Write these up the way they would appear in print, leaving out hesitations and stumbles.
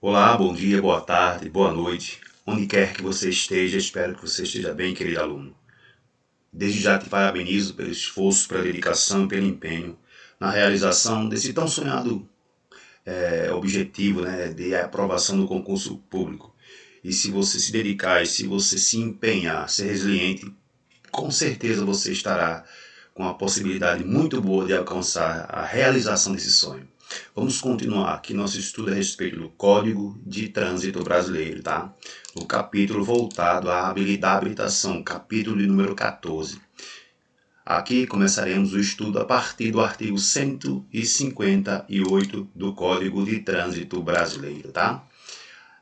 Olá, bom dia, boa tarde, boa noite. Onde quer que você esteja, espero que você esteja bem, querido aluno. Desde já te parabenizo pelo esforço, pela dedicação e pelo empenho na realização desse tão sonhado objetivo, né, de aprovação do concurso público. E se você se dedicar e se você se empenhar, ser resiliente, com certeza você estará com a possibilidade muito boa de alcançar a realização desse sonho. Vamos continuar aqui nosso estudo a respeito do Código de Trânsito Brasileiro, tá? No capítulo voltado à habilitação, capítulo de número 14. Aqui começaremos o estudo a partir do artigo 158 do Código de Trânsito Brasileiro, tá?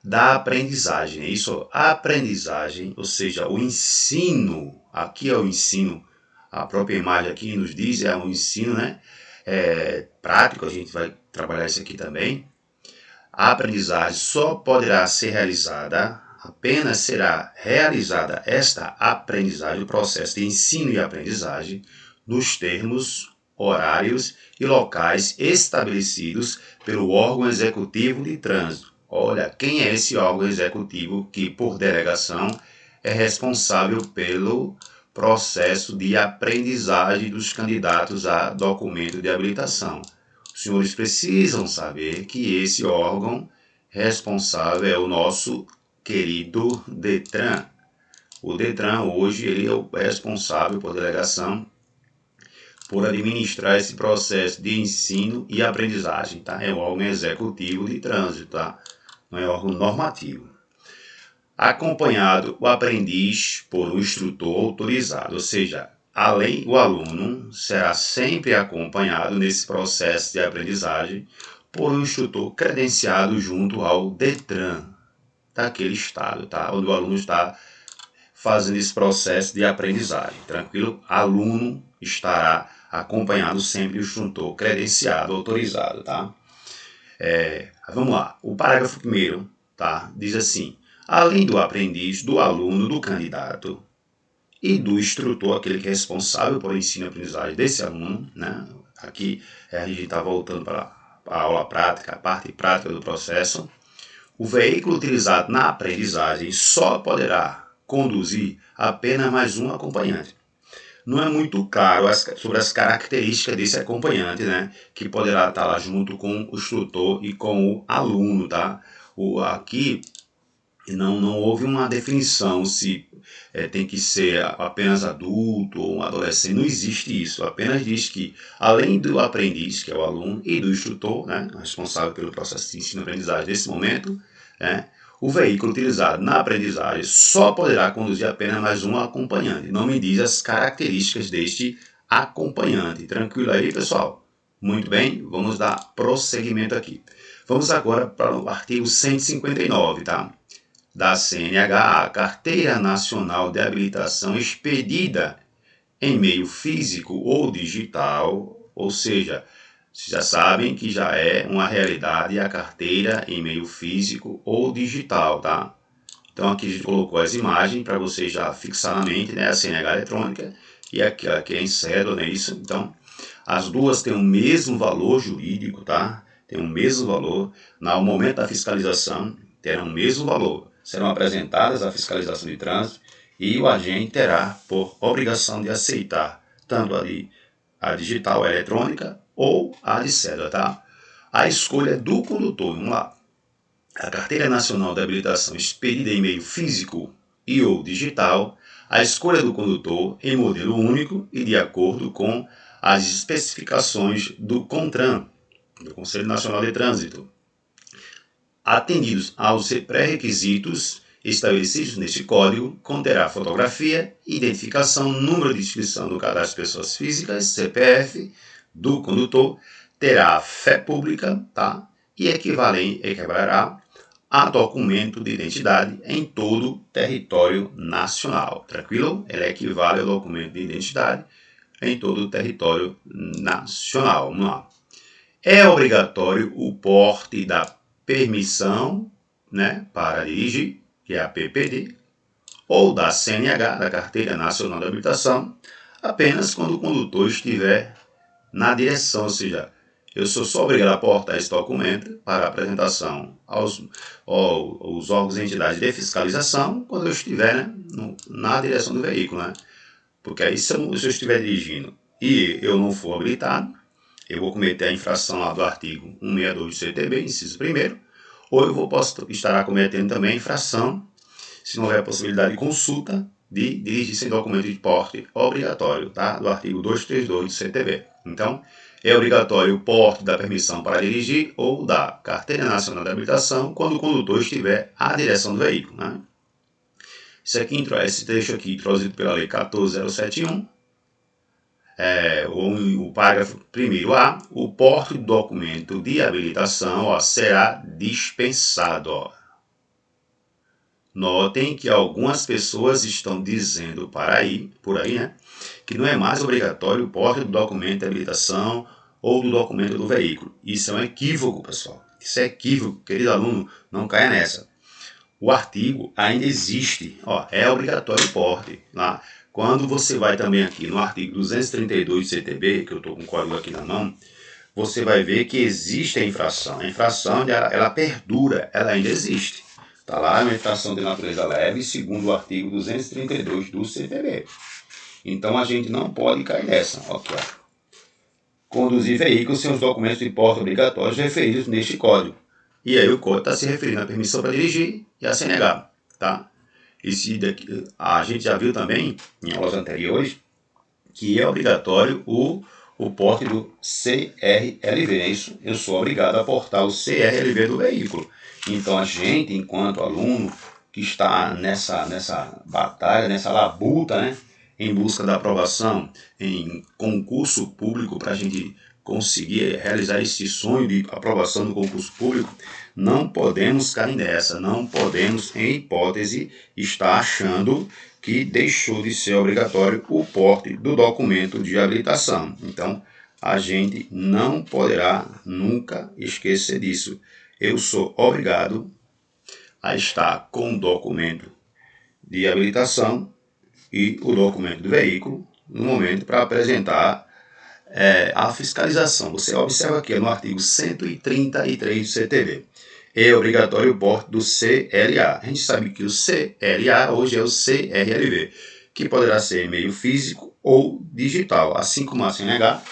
Da aprendizagem, é isso? A aprendizagem, ou seja, o ensino, aqui é o ensino, a própria imagem aqui nos diz, é um ensino, né? Prático, a gente vai trabalhar isso aqui também. A aprendizagem só poderá ser realizada, apenas será realizada esta aprendizagem, o processo de ensino e aprendizagem, nos termos, horários e locais estabelecidos pelo órgão executivo de trânsito. Olha, quem é esse órgão executivo que, por delegação, é responsável pelo processo de aprendizagem dos candidatos a documento de habilitação? Os senhores precisam saber que esse órgão responsável é o nosso querido Detran. O Detran hoje ele é o responsável por delegação por administrar esse processo de ensino e aprendizagem, tá? É o órgão executivo de trânsito, tá? Não é órgão normativo. Acompanhado o aprendiz por um instrutor autorizado, ou seja, além o aluno será sempre acompanhado nesse processo de aprendizagem por um instrutor credenciado junto ao Detran daquele estado, tá? Onde o aluno está fazendo esse processo de aprendizagem. Tranquilo? Aluno estará acompanhado sempre do instrutor credenciado, autorizado, tá? Vamos lá. O parágrafo 1º, tá? Diz assim: além do aprendiz, do aluno, do candidato e do instrutor, aquele que é responsável pelo ensino e aprendizagem desse aluno, né? Aqui a gente está voltando para a aula prática, a parte prática do processo. O veículo utilizado na aprendizagem só poderá conduzir apenas mais um acompanhante. Não é muito claro sobre as características desse acompanhante, né? Que poderá estar lá junto com o instrutor e com o aluno, tá? Aqui não houve uma definição se tem que ser apenas adulto ou um adolescente, não existe isso. Apenas diz que, além do aprendiz, que é o aluno, e do instrutor, né, responsável pelo processo de ensino-aprendizagem nesse momento, né, o veículo utilizado na aprendizagem só poderá conduzir apenas mais um acompanhante. Não me diz as características deste acompanhante. Tranquilo aí, pessoal? Muito bem, vamos dar prosseguimento aqui. Vamos agora para o artigo 159, tá? Da CNH, a Carteira Nacional de Habilitação expedida em meio físico ou digital, ou seja, vocês já sabem que já é uma realidade a carteira em meio físico ou digital, tá? Então aqui a gente colocou as imagens para você já fixar na mente, né? A CNH eletrônica e aquela que é em cédula, né? Isso. Então, as duas têm o mesmo valor jurídico, tá? Tem o mesmo valor. No momento da fiscalização, terão o mesmo valor. Serão apresentadas à fiscalização de trânsito e o agente terá por obrigação de aceitar tanto a digital, a eletrônica ou a de cédula, tá? A escolha do condutor, vamos lá. A Carteira Nacional de Habilitação expedida em meio físico e ou digital, a escolha do condutor em modelo único e de acordo com as especificações do CONTRAN, do Conselho Nacional de Trânsito, atendidos aos pré-requisitos estabelecidos neste código, conterá fotografia, identificação, número de inscrição no cadastro de pessoas físicas, CPF, do condutor, terá fé pública, tá? E equivalerá a documento de identidade em todo o território nacional. Tranquilo? Ele equivale ao documento de identidade em todo o território nacional. Vamos lá. É obrigatório o porte da permissão, né, para dirigir, que é a PPD, ou da CNH, da Carteira Nacional de Habilitação, apenas quando o condutor estiver na direção, ou seja, Eu sou só obrigado a aportar esse documento para apresentação aos órgãos e entidades de fiscalização quando eu estiver, né, na direção do veículo, né? Porque aí se eu estiver dirigindo e eu não for habilitado, eu vou cometer a infração lá do artigo 162 do CTB, inciso 1º, ou eu posso estar cometendo também a infração, se não houver possibilidade de consulta, de dirigir sem documento de porte obrigatório, tá? Do artigo 232 do CTB. Então, é obrigatório o porte da permissão para dirigir ou da Carteira Nacional de Habilitação quando o condutor estiver à direção do veículo, né? Esse trecho aqui, introduzido pela Lei 14.071, o parágrafo 1º A, o porte do documento de habilitação será dispensado. Notem que algumas pessoas estão dizendo por aí, né, que não é mais obrigatório o porte do documento de habilitação ou do documento do veículo. Isso é um equívoco, pessoal. Isso é equívoco, querido aluno, não caia nessa. O artigo ainda existe, é obrigatório o porte. Tá? Quando você vai também aqui no artigo 232 do CTB, que eu estou com o código aqui na mão, você vai ver que existe a infração. A infração ela perdura, ela ainda existe. Está lá, é uma infração de natureza leve, segundo o artigo 232 do CTB. Então a gente não pode cair nessa. Aqui, conduzir veículos sem os documentos de porte obrigatórios referidos neste código. E aí o código está se referindo à permissão para dirigir e à CNH. Tá? A gente já viu também, em aulas anteriores, que é obrigatório o porte do CRLV. É isso? Eu sou obrigado a portar o CRLV do veículo. Então a gente, enquanto aluno que está nessa batalha, nessa labuta, né, em busca da aprovação em concurso público para a gente conseguir realizar esse sonho de aprovação do concurso público, não podemos cair nessa, não podemos, em hipótese, estar achando que deixou de ser obrigatório o porte do documento de habilitação. Então, a gente não poderá nunca esquecer disso. Eu sou obrigado a estar com o documento de habilitação e o documento do veículo no momento para apresentar a fiscalização. Você observa aqui no artigo 133 do CTB. É obrigatório o porte do CLA. A gente sabe que o CLA hoje é o CRLV, que poderá ser meio físico ou digital. Assim como a CNH,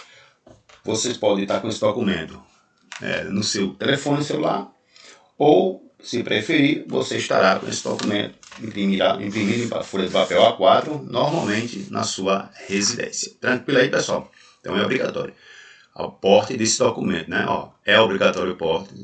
vocês podem estar com esse documento no seu telefone celular, ou, se preferir, você estará com esse documento imprimido em folha de papel A4, normalmente na sua residência. Tranquilo aí, pessoal? Então é obrigatório o porte desse documento, né? É obrigatório o porte.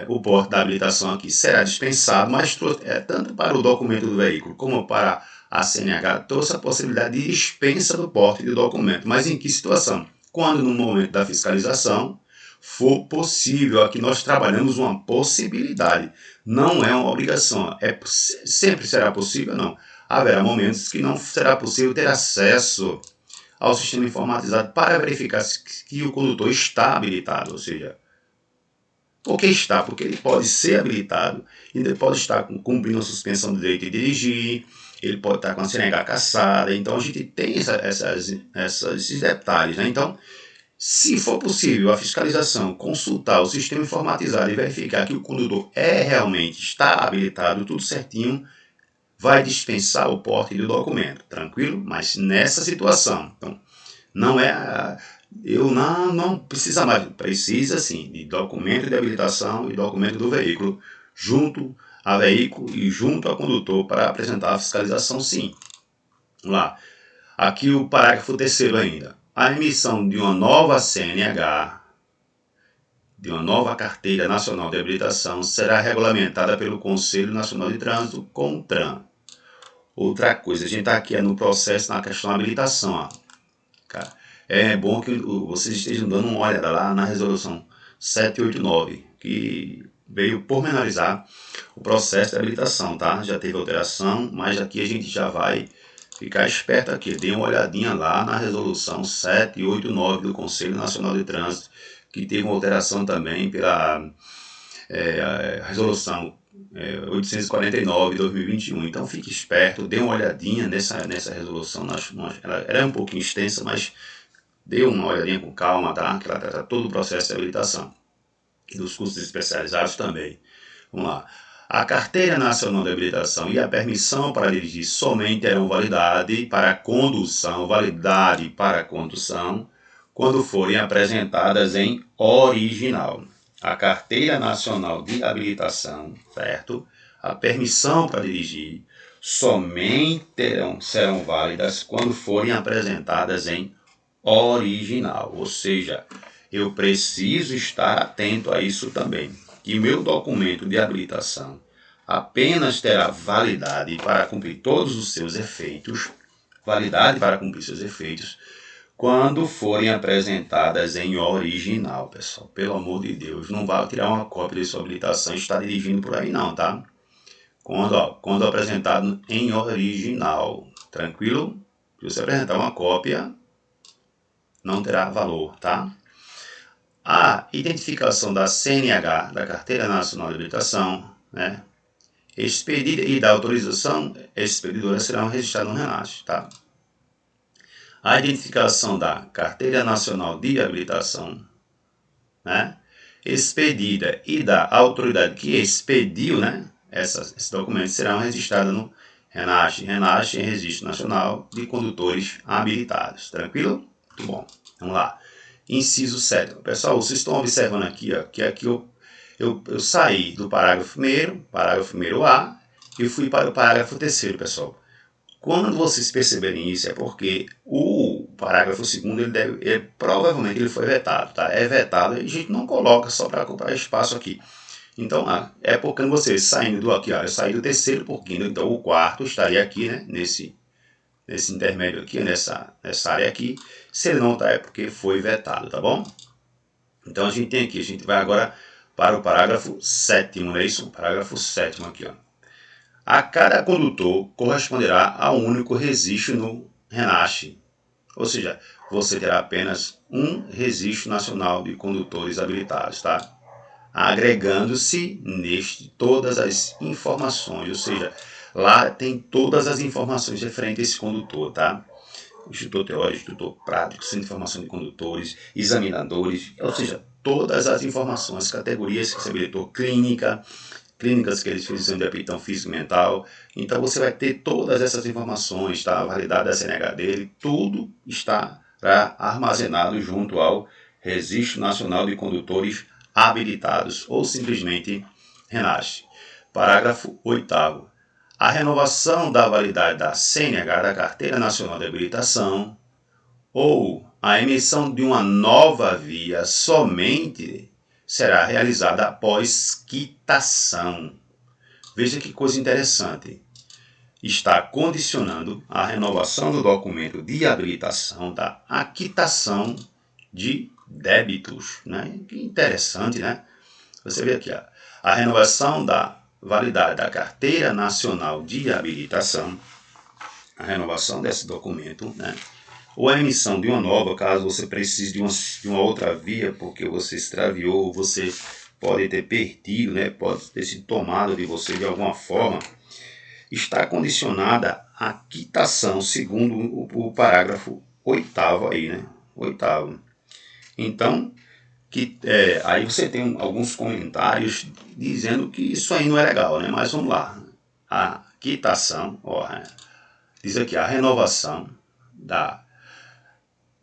O porte da habilitação aqui será dispensado, mas tanto para o documento do veículo como para a CNH trouxe a possibilidade de dispensa do porte do documento. Mas em que situação? Quando no momento da fiscalização for possível. Aqui nós trabalhamos uma possibilidade, não é uma obrigação. Sempre será possível? Não. Haverá momentos que não será possível ter acesso ao sistema informatizado para verificar que o condutor está habilitado, ou seja, por que está? Porque ele pode ser habilitado, ele pode estar cumprindo a suspensão do direito de dirigir, ele pode estar com a CNH cassada, então a gente tem esses detalhes, né? Então, se for possível a fiscalização consultar o sistema informatizado e verificar que o condutor realmente está habilitado, tudo certinho, vai dispensar o porte do documento, tranquilo? Mas nessa situação, então, não precisa mais, precisa sim de documento de habilitação e documento do veículo, junto a veículo e junto ao condutor para apresentar a fiscalização, sim. Vamos lá. Aqui o parágrafo 3º ainda. A emissão de uma nova CNH, de uma nova Carteira Nacional de Habilitação, será regulamentada pelo Conselho Nacional de Trânsito, CONTRAN. Outra coisa, a gente está aqui no processo, na questão da habilitação. Cara, é bom que vocês estejam dando uma olhada lá na resolução 789, que veio pormenorizar o processo de habilitação, tá? Já teve alteração, mas aqui a gente já vai ficar esperto aqui. Dê uma olhadinha lá na resolução 789 do Conselho Nacional de Trânsito, que teve uma alteração também pela resolução 849 de 2021. Então fique esperto, dê uma olhadinha nessa resolução. Ela é um pouquinho extensa, mas Dê uma olhadinha com calma, tá? Que ela trata todo o processo de habilitação. E dos cursos especializados também. Vamos lá. A Carteira Nacional de Habilitação e a permissão para dirigir somente terão validade para condução, quando forem apresentadas em original. A Carteira Nacional de Habilitação, certo? A permissão para dirigir somente serão válidas quando forem apresentadas em original. Ou seja, eu preciso estar atento a isso também. Que meu documento de habilitação apenas terá validade para cumprir todos os seus efeitos, quando forem apresentadas em original, pessoal. Pelo amor de Deus, não vá tirar uma cópia de sua habilitação e estar dirigindo por aí não, tá? Quando apresentado em original, tranquilo? Se você apresentar uma cópia, não terá valor, tá? A identificação da CNH, da Carteira Nacional de Habilitação, né, expedida e da autorização expedidora serão registradas no RENASC, tá? A identificação da Carteira Nacional de Habilitação, né, expedida e da autoridade que expediu, né, esses documentos serão registrados no RENASC. RENASC é Registro Nacional de Condutores Habilitados. Tranquilo? Muito bom. Vamos lá. Inciso 7. Pessoal, vocês estão observando aqui, ó, que aqui eu saí do parágrafo 1º A, e fui para o parágrafo 3º, pessoal. Quando vocês perceberem isso, é porque o parágrafo 2º, provavelmente ele foi vetado, tá? É vetado e a gente não coloca só para ocupar espaço aqui. Então, é porque vocês saindo do aqui, ó, eu saí do 3º por 5º, então o 4º estaria aqui, né, nesse intermédio aqui, nessa área aqui. Se ele não está, é porque foi vetado, tá bom? Então a gente vai agora para o parágrafo 7º, não é isso? Parágrafo 7º aqui, ó. A cada condutor corresponderá a um único registro no RENASC. Ou seja, você terá apenas um registro nacional de condutores habilitados, tá? Agregando-se neste todas as informações, ou seja, lá tem todas as informações referentes a esse condutor, tá? Instrutor teórico, instrutor prático, centro de formação de condutores, examinadores, ou seja, todas as informações, categorias que se habilitou, clínicas que eles fizeram de aptidão física e mental. Então você vai ter todas essas informações, tá? A validade da CNH dele, tudo está armazenado junto ao Registro Nacional de Condutores Habilitados, ou simplesmente RENASC. Parágrafo 8º. A renovação da validade da CNH, da Carteira Nacional de Habilitação, ou a emissão de uma nova via somente será realizada após quitação. Veja que coisa interessante. Está condicionando a renovação do documento de habilitação à quitação de débitos, né? Que interessante, né? Você vê aqui, ó, a renovação da validade da Carteira Nacional de Habilitação, a renovação desse documento, né? Ou a emissão de uma nova, caso você precise de uma outra via, porque você extraviou, você pode ter perdido, né? Pode ter sido tomado de você de alguma forma, está condicionada à quitação, segundo o parágrafo 8º aí, né? 8º. Então, aí você tem alguns comentários dizendo que isso aí não é legal, né? Mas vamos lá. A quitação, diz aqui, a renovação da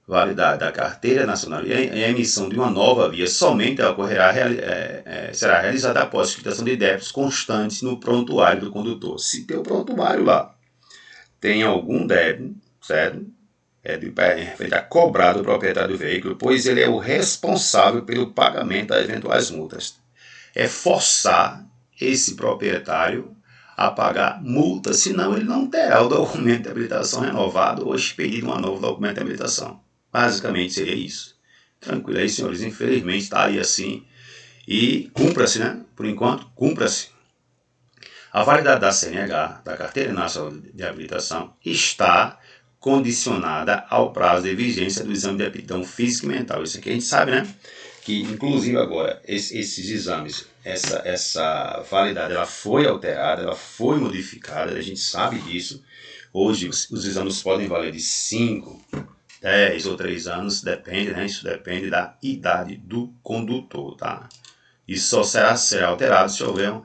validade da Carteira Nacional e a emissão de uma nova via somente será realizada após quitação de débitos constantes no prontuário do condutor. Se tem o prontuário lá, tem algum débito, certo? Referente a cobrar do proprietário do veículo, pois ele é o responsável pelo pagamento das eventuais multas. É forçar esse proprietário a pagar multa, senão ele não terá o documento de habilitação renovado ou expedido um novo documento de habilitação. Basicamente seria isso. Tranquilo aí, senhores, infelizmente está aí assim. E cumpra-se, né? Por enquanto, cumpra-se. A validade da CNH, da Carteira Nacional de Habilitação, está condicionada ao prazo de vigência do exame de aptidão física e mental. Isso aqui a gente sabe, né? Que, inclusive, agora, esses exames, essa validade, ela foi alterada, ela foi modificada, a gente sabe disso. Hoje, os exames podem valer de 5, 10 ou 3 anos, depende, né? Isso depende da idade do condutor, tá? Isso só será alterado se houver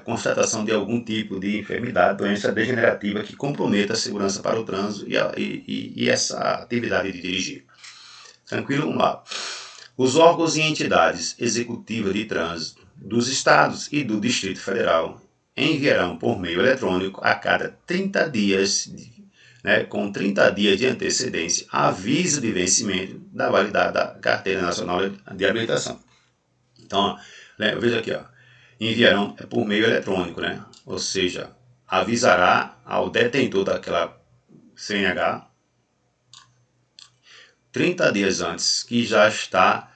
constatação de algum tipo de enfermidade, doença degenerativa que comprometa a segurança para o trânsito e essa atividade de dirigir. Tranquilo? Vamos lá. Os órgãos e entidades executivas de trânsito dos estados e do Distrito Federal enviarão por meio eletrônico a cada 30 dias, com 30 dias de antecedência, aviso de vencimento da validade da Carteira Nacional de Habilitação. Então, veja aqui, enviarão por meio eletrônico, né? Ou seja, avisará ao detentor daquela CNH 30 dias antes que já está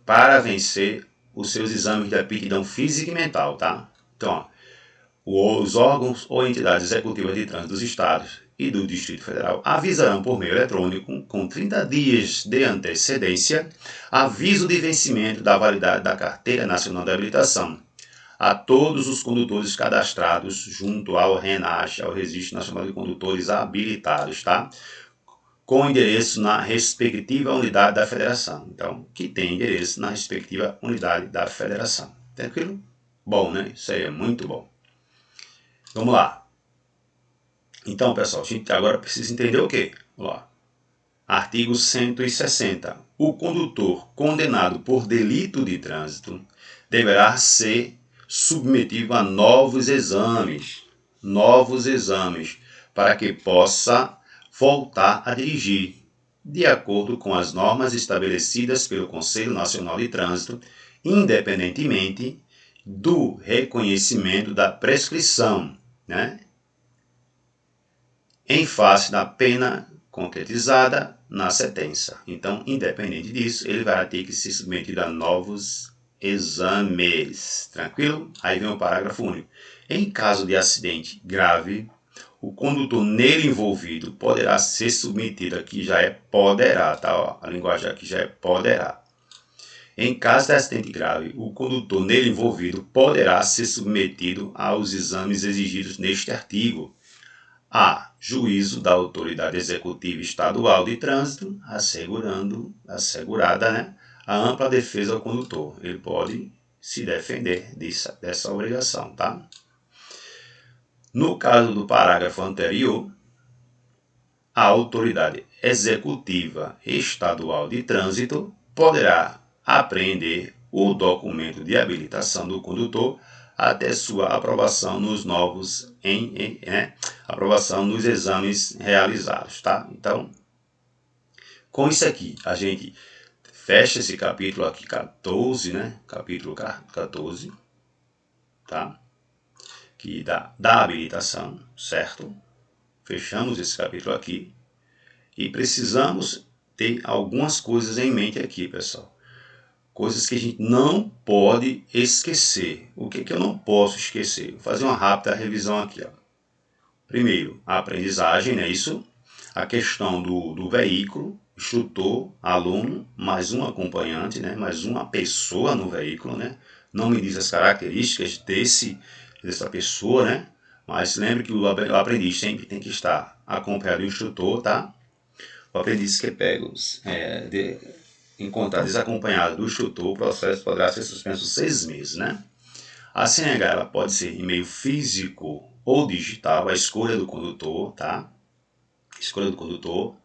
para vencer os seus exames de aptidão física e mental, tá? Então, os órgãos ou entidades executivas de trânsito dos estados e do Distrito Federal avisarão por meio eletrônico, com 30 dias de antecedência, aviso de vencimento da validade da Carteira Nacional de Habilitação a todos os condutores cadastrados junto ao RENACH, ao Registro Nacional de Condutores Habilitados, tá? Com endereço na respectiva unidade da federação. Então, que tem endereço na respectiva unidade da federação. Tranquilo? Bom, né? Isso aí é muito bom. Vamos lá. Então, pessoal, a gente agora precisa entender o quê? Vamos lá. Artigo 160. O condutor condenado por delito de trânsito deverá ser submetido a novos exames, para que possa voltar a dirigir, de acordo com as normas estabelecidas pelo Conselho Nacional de Trânsito, independentemente do reconhecimento da prescrição, né? Em face da pena concretizada na sentença. Então, independente disso, ele vai ter que ser submetido a novos exames. Tranquilo? Aí vem o parágrafo único. Em caso de acidente grave, o condutor nele envolvido poderá ser submetido, aqui já é poderá, tá? Ó, a linguagem aqui já é poderá. Em caso de acidente grave, o condutor nele envolvido poderá ser submetido aos exames exigidos neste artigo, a juízo da autoridade executiva estadual de trânsito, assegurada, né, a ampla defesa ao condutor. Ele pode se defender dessa obrigação, tá? No caso do parágrafo anterior, a autoridade executiva estadual de trânsito poderá apreender o documento de habilitação do condutor até sua aprovação nos aprovação nos exames realizados, tá? Então, com isso aqui, a gente fecha esse capítulo aqui 14, né? Capítulo 14, tá? Que da habilitação, certo? Fechamos esse capítulo aqui e precisamos ter algumas coisas em mente aqui, pessoal. Coisas que a gente não pode esquecer. O que eu não posso esquecer? Vou fazer uma rápida revisão aqui, ó. Primeiro, a aprendizagem, né? Isso. A questão do veículo, instrutor, aluno, mais um acompanhante, né? Mais uma pessoa no veículo, né? Não me diz as características dessa pessoa, né? Mas lembre que o aprendiz sempre tem que estar acompanhado do instrutor, tá? O aprendiz que pega encontrar desacompanhado do instrutor, o processo poderá ser suspenso 6 meses, né? A CNH ela pode ser em meio físico ou digital, a escolha do condutor, tá? A escolha do condutor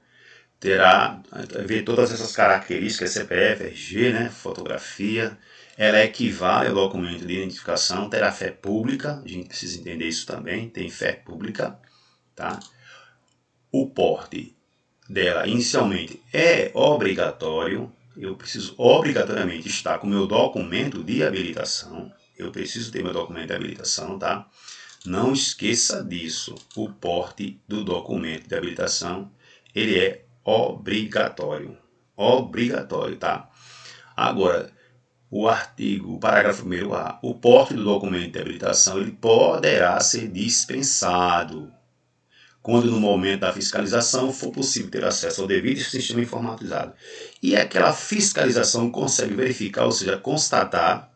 terá ver todas essas características, CPF, RG, né? Fotografia, ela equivale ao documento de identificação, terá fé pública, a gente precisa entender isso também, tem fé pública, tá? O porte dela inicialmente é obrigatório, eu preciso obrigatoriamente estar com meu documento de habilitação, eu preciso ter meu documento de habilitação, tá? Não esqueça disso, o porte do documento de habilitação, ele é obrigatório, tá? Agora, o parágrafo 1º-A, o porte do documento de habilitação, ele poderá ser dispensado, quando no momento da fiscalização for possível ter acesso ao devido sistema informatizado. E aquela fiscalização consegue verificar, ou seja, constatar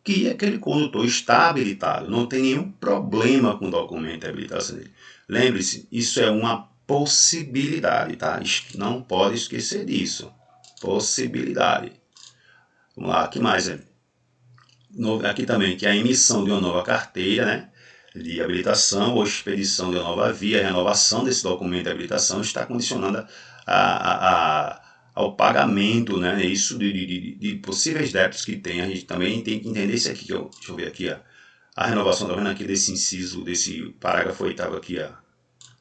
que aquele condutor está habilitado, não tem nenhum problema com o documento de habilitação dele. Lembre-se, isso é uma possibilidade, tá? Não pode esquecer disso. Possibilidade. Vamos lá, o que mais? Aqui também, que é a emissão de uma nova carteira, né, de habilitação ou expedição de uma nova via, a renovação desse documento de habilitação está condicionada ao pagamento, né, isso de possíveis débitos que tem. A gente também tem que entender isso aqui, deixa eu ver aqui, ó, a renovação, tá vendo aqui desse inciso, desse parágrafo 8º aqui, ó,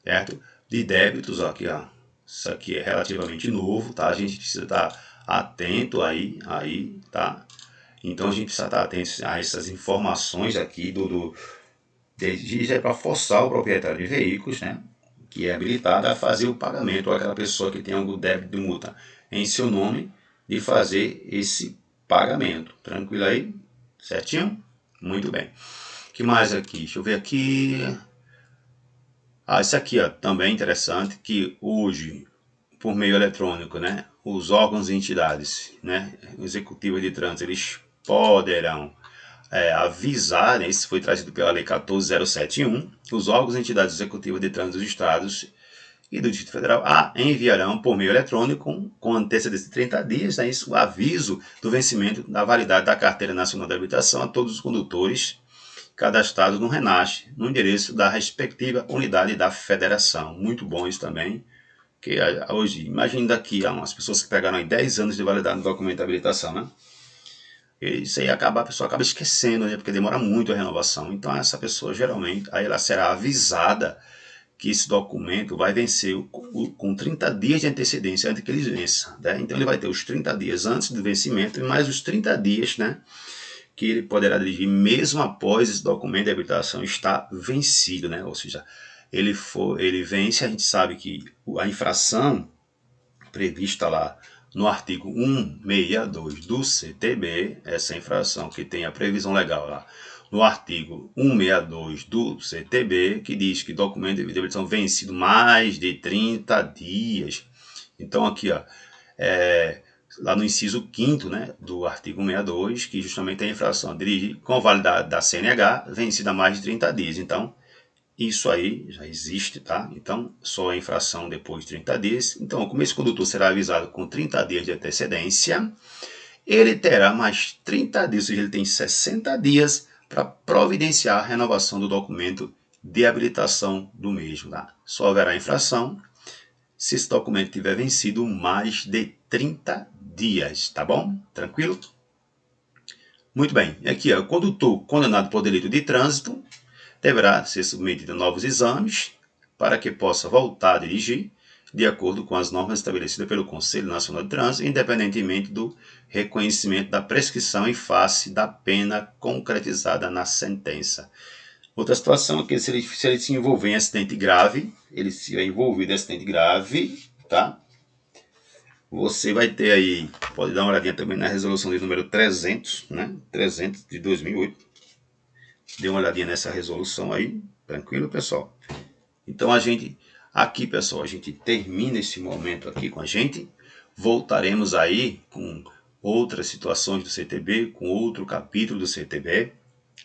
certo? De débitos, ó, aqui, ó, isso aqui é relativamente novo, tá? A gente precisa estar atento aí, tá? Então a gente precisa estar atento a essas informações aqui isso é para forçar o proprietário de veículos, né, que é habilitado a fazer o pagamento, ou aquela pessoa que tem algum débito de multa em seu nome, de fazer esse pagamento. Tranquilo aí? Certinho? Muito bem. O que mais aqui? Deixa eu ver aqui. Isso aqui, ó, também interessante, que hoje, por meio eletrônico, né, os órgãos e entidades, né, executivas de trânsito, eles poderão avisar, né, isso foi trazido pela Lei 14.071, os órgãos e entidades executivas de trânsito dos estados e do Distrito Federal enviarão por meio eletrônico, com antecedência de 30 dias, né, isso, o aviso do vencimento da validade da Carteira Nacional de Habilitação a todos os condutores cadastrados no RENASC, no endereço da respectiva unidade da federação. Muito bom isso também, que hoje, imagine daqui a umas pessoas que pegaram aí 10 anos de validade no documento de habilitação, né? Isso aí a pessoa acaba esquecendo, né? Porque demora muito a renovação. Então essa pessoa geralmente, aí ela será avisada que esse documento vai vencer com 30 dias de antecedência antes que ele vença, né? Então ele vai ter os 30 dias antes do vencimento e mais os 30 dias, né, que ele poderá dirigir mesmo após esse documento de habilitação estar vencido, né? Ou seja, ele vence, a gente sabe que a infração prevista lá no artigo 162 do CTB, essa infração que tem a previsão legal lá, no artigo 162 do CTB, que diz que documento de habilitação vencido mais de 30 dias. Então aqui, ó, lá no inciso 5º, né, do artigo 162, que justamente é a infração dirigir com validade da CNH vencida há mais de 30 dias. Então, isso aí já existe, tá? Então, só a infração depois de 30 dias. Então, como esse condutor será avisado com 30 dias de antecedência, ele terá mais 30 dias, ou seja, ele tem 60 dias para providenciar a renovação do documento de habilitação do mesmo, tá? Só haverá infração se esse documento tiver vencido mais de 30 dias, tá bom? Tranquilo? Muito bem. Aqui, ó, o condutor condenado por delito de trânsito deverá ser submetido a novos exames para que possa voltar a dirigir de acordo com as normas estabelecidas pelo Conselho Nacional de Trânsito, independentemente do reconhecimento da prescrição em face da pena concretizada na sentença. Outra situação é que se ele se envolver em acidente grave, ele se é envolvido em acidente grave, tá? Você vai ter aí, pode dar uma olhadinha também na resolução de número 300, né? 300 de 2008. Dê uma olhadinha nessa resolução aí, tranquilo, pessoal? Então aqui, pessoal, a gente termina esse momento aqui com a gente. Voltaremos aí com outras situações do CTB, com outro capítulo do CTB.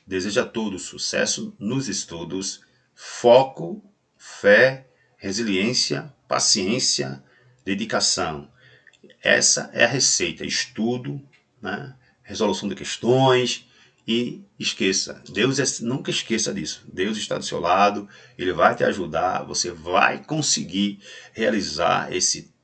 Desejo a todos sucesso nos estudos, foco, fé, resiliência, paciência, dedicação. Essa é a receita, estudo, né? Resolução de questões. E esqueça, nunca esqueça disso. Deus está do seu lado, Ele vai te ajudar, você vai conseguir realizar esse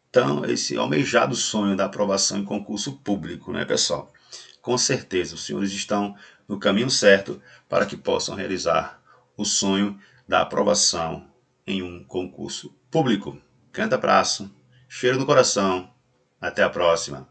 almejado sonho da aprovação em concurso público, né, pessoal? Com certeza, os senhores estão no caminho certo para que possam realizar o sonho da aprovação em um concurso público. Grande abraço, cheiro no coração, até a próxima.